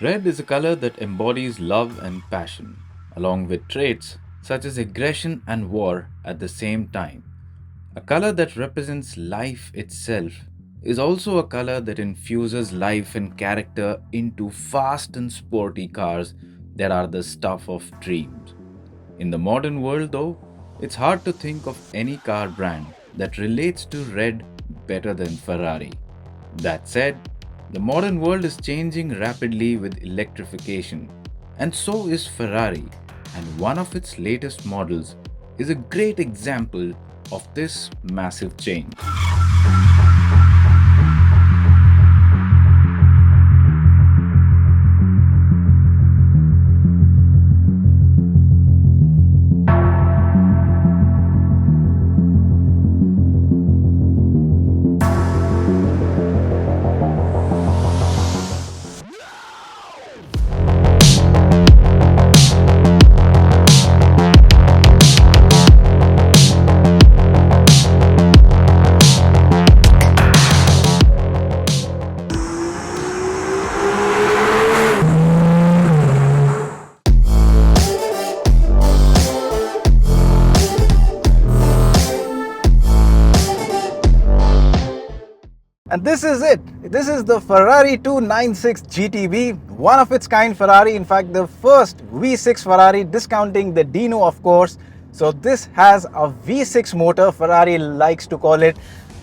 Red is a color that embodies love and passion, along with traits such as aggression and war at the same time. A color that represents life itself is also a color that infuses life and character into fast and sporty cars that are the stuff of dreams. In the modern world, though, it's hard to think of any car brand that relates to red better than Ferrari. That said, the modern world is changing rapidly with electrification, and so is Ferrari, and one of its latest models is a great example of this massive change. And this is it. This is the Ferrari 296 GTB, one of its kind Ferrari. In fact, the first V6 Ferrari, discounting the Dino, of course. So this has a V6 motor. Ferrari likes to call it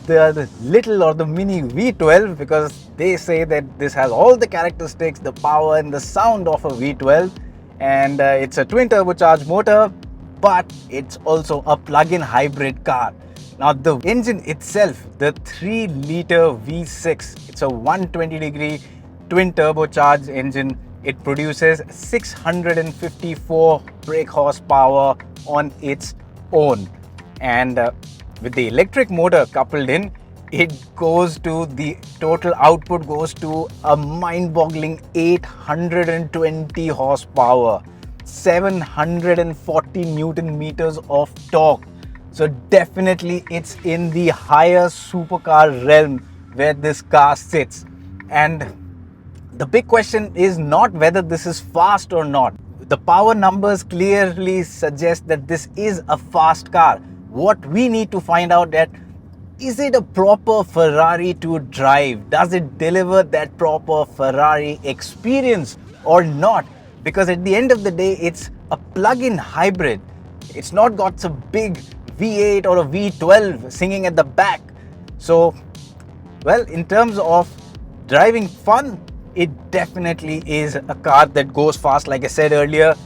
the little or the mini V12 because they say that this has all the characteristics, the power and the sound of a V12. And it's a twin turbocharged motor, but it's also a plug-in hybrid car. Now the engine itself, the 3-liter V6, it's a 120-degree twin turbocharged engine. It produces 654 brake horsepower on its own. And with the electric motor coupled in, the total output goes to a mind-boggling 820 horsepower, 740 Newton meters of torque. So definitely it's in the higher supercar realm where this car sits. And the big question is not whether this is fast or not. The power numbers clearly suggest that this is a fast car. What we need to find out that is it a proper Ferrari to drive? Does it deliver that proper Ferrari experience or not? Because at the end of the day, it's a plug-in hybrid. It's not got some big V8 or a V12 singing at the back. So, well, in terms of driving fun, it definitely is a car that goes fast. Like I said earlier,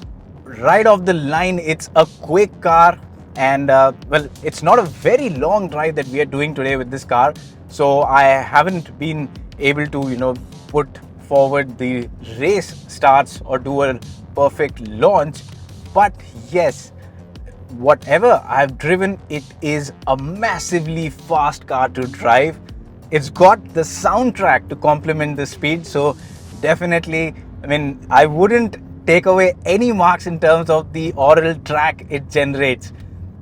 right off the line, it's a quick car. And well, it's not a very long drive that we are doing today with this car. So I haven't been able to, put forward the race starts or do a perfect launch. But yes, whatever I've driven, it is a massively fast car to drive. It's got the soundtrack to complement the speed. So definitely, I wouldn't take away any marks in terms of the aural track it generates.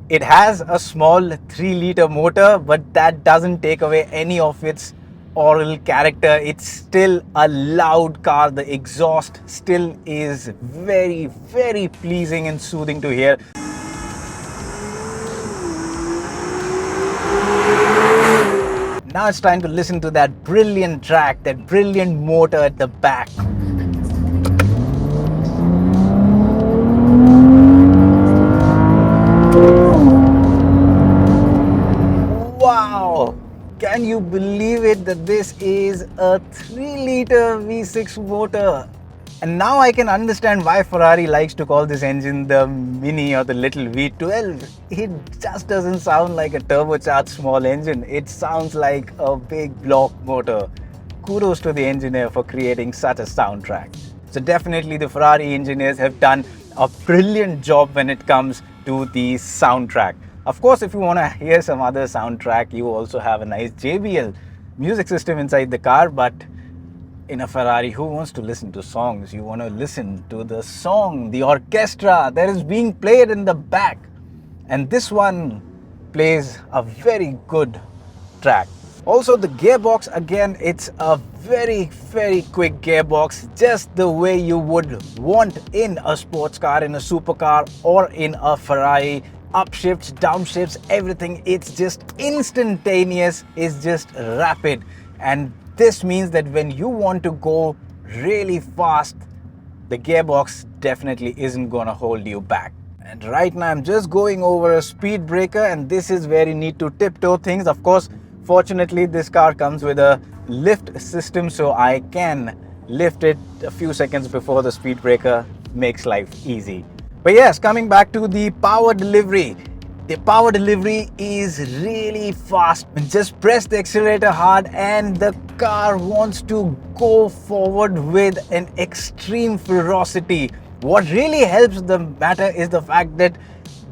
It has a small 3-liter motor, but that doesn't take away any of its aural character. It's still a loud car. The exhaust still is very, very pleasing and soothing to hear. Now it's time to listen to that brilliant track, that brilliant motor at the back. Wow! Can you believe it that this is a 3-liter V6 motor? And now I can understand why Ferrari likes to call this engine the mini or the little V12. It just doesn't sound like a turbocharged small engine. It sounds like a big block motor. Kudos to the engineer for creating such a soundtrack. So definitely the Ferrari engineers have done a brilliant job when it comes to the soundtrack. Of course, if you want to hear some other soundtrack, you also have a nice JBL music system inside the car, but in a Ferrari, who wants to listen to songs? You want to listen to the song, the orchestra that is being played in the back. And this one plays a very good track. Also, the gearbox, again, it's a very quick gearbox, just the way you would want in a sports car, in a supercar, or in a Ferrari. Upshifts, downshifts, everything, it's just instantaneous, it's just rapid. And this means that when you want to go really fast, the gearbox definitely isn't gonna hold you back. And right now I'm just going over a speed breaker, and this is where you need to tiptoe things. Of course, fortunately this car comes with a lift system, so I can lift it a few seconds before the speed breaker. Makes life easy. But yes, coming back to the power delivery. The power delivery is really fast. Just press the accelerator hard and the car wants to go forward with an extreme ferocity. What really helps the matter is the fact that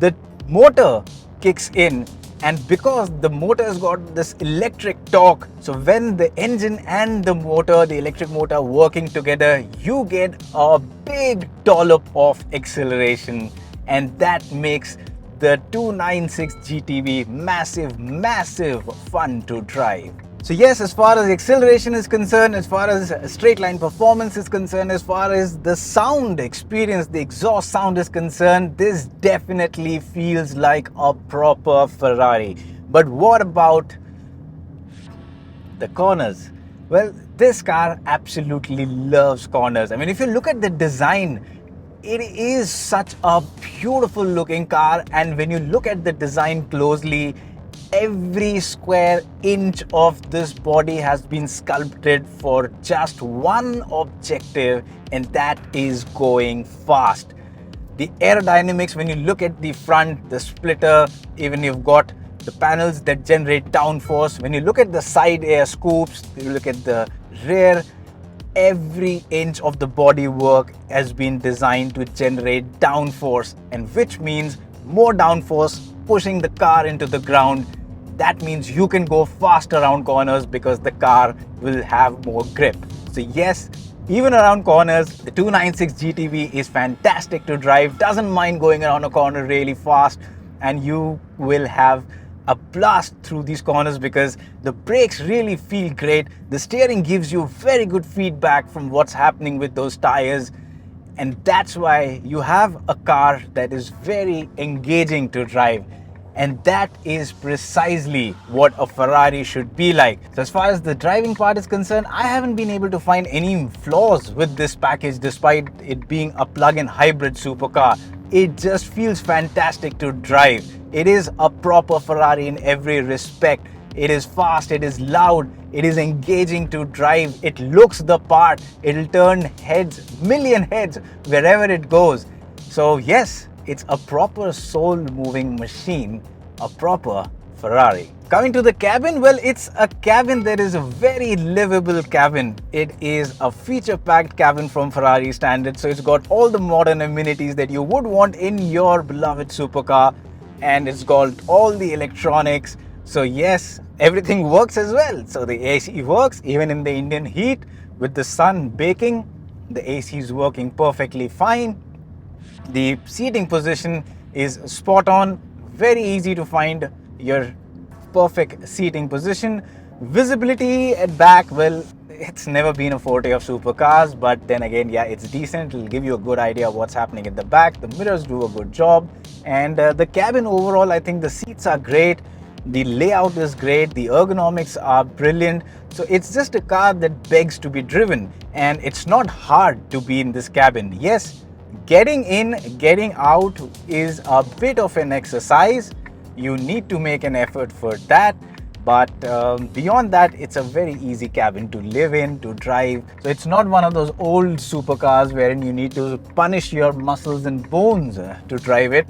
the motor kicks in, and because the motor has got this electric torque, so when the engine and the motor, the electric motor working together, you get a big dollop of acceleration, and that makes the 296 GTB massive fun to drive. So yes, as far as acceleration is concerned, as far as straight line performance is concerned, as far as the sound experience, the exhaust sound is concerned, this definitely feels like a proper Ferrari. But what about the corners? Well, this car absolutely loves corners. I mean, if you look at the design, it is such a beautiful looking car, and when you look at the design closely, every square inch of this body has been sculpted for just one objective, and that is going fast. The aerodynamics, when you look at the front, the splitter, even you've got the panels that generate downforce. When you look at the side air scoops, you look at the rear, every inch of the bodywork has been designed to generate downforce, and which means more downforce pushing the car into the ground. That means you can go fast around corners because the car will have more grip. So yes, even around corners, the 296 GTB is fantastic to drive, doesn't mind going around a corner really fast, and you will have a blast through these corners because the brakes really feel great. The steering gives you very good feedback from what's happening with those tires, and that's why you have a car that is very engaging to drive. And that is precisely what a Ferrari should be like. So as far as the driving part is concerned, I haven't been able to find any flaws with this package despite it being a plug-in hybrid supercar. It just feels fantastic to drive. It is a proper Ferrari in every respect. It is fast, it is loud, it is engaging to drive, it looks the part, it'll turn heads, million heads wherever it goes. So yes, it's a proper soul-moving machine, a proper Ferrari. Coming to the cabin, well, it's a cabin that is a very livable cabin. It is a feature-packed cabin from Ferrari standards, so it's got all the modern amenities that you would want in your beloved supercar, and it's got all the electronics. So yes, everything works as well. So the AC works even in the Indian heat with the sun baking. The AC is working perfectly fine. The seating position is spot on, very easy to find your perfect seating position. Visibility at back, well, it's never been a forte of supercars, but then again, yeah, it's decent. It'll give you a good idea of what's happening at the back. The mirrors do a good job, and the cabin overall, I think the seats are great. The layout is great, the ergonomics are brilliant. So it's just a car that begs to be driven, and it's not hard to be in this cabin. Yes, getting in, getting out is a bit of an exercise. You need to make an effort for that. But beyond that, it's a very easy cabin to live in, to drive. So it's not one of those old supercars wherein you need to punish your muscles and bones to drive it.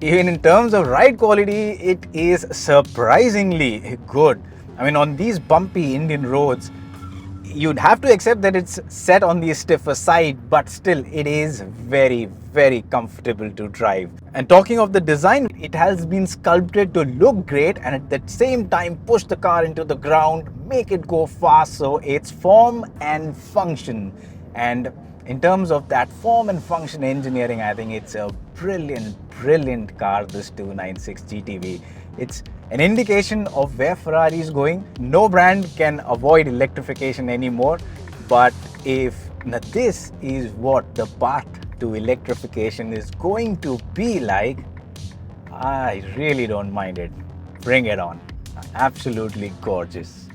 Even in terms of ride quality, it is surprisingly good. I mean, on these bumpy Indian roads, you'd have to accept that it's set on the stiffer side, but still it is very comfortable to drive. And talking of the design, it has been sculpted to look great and at the same time push the car into the ground, make it go fast. So it's form and function. And in terms of that form and function engineering, I think it's a brilliant car, this 296 GTB. It's An indication of where Ferrari is going. No brand can avoid electrification anymore, but if now this is what the path to electrification is going to be like, I really don't mind it. Bring it on. Absolutely gorgeous.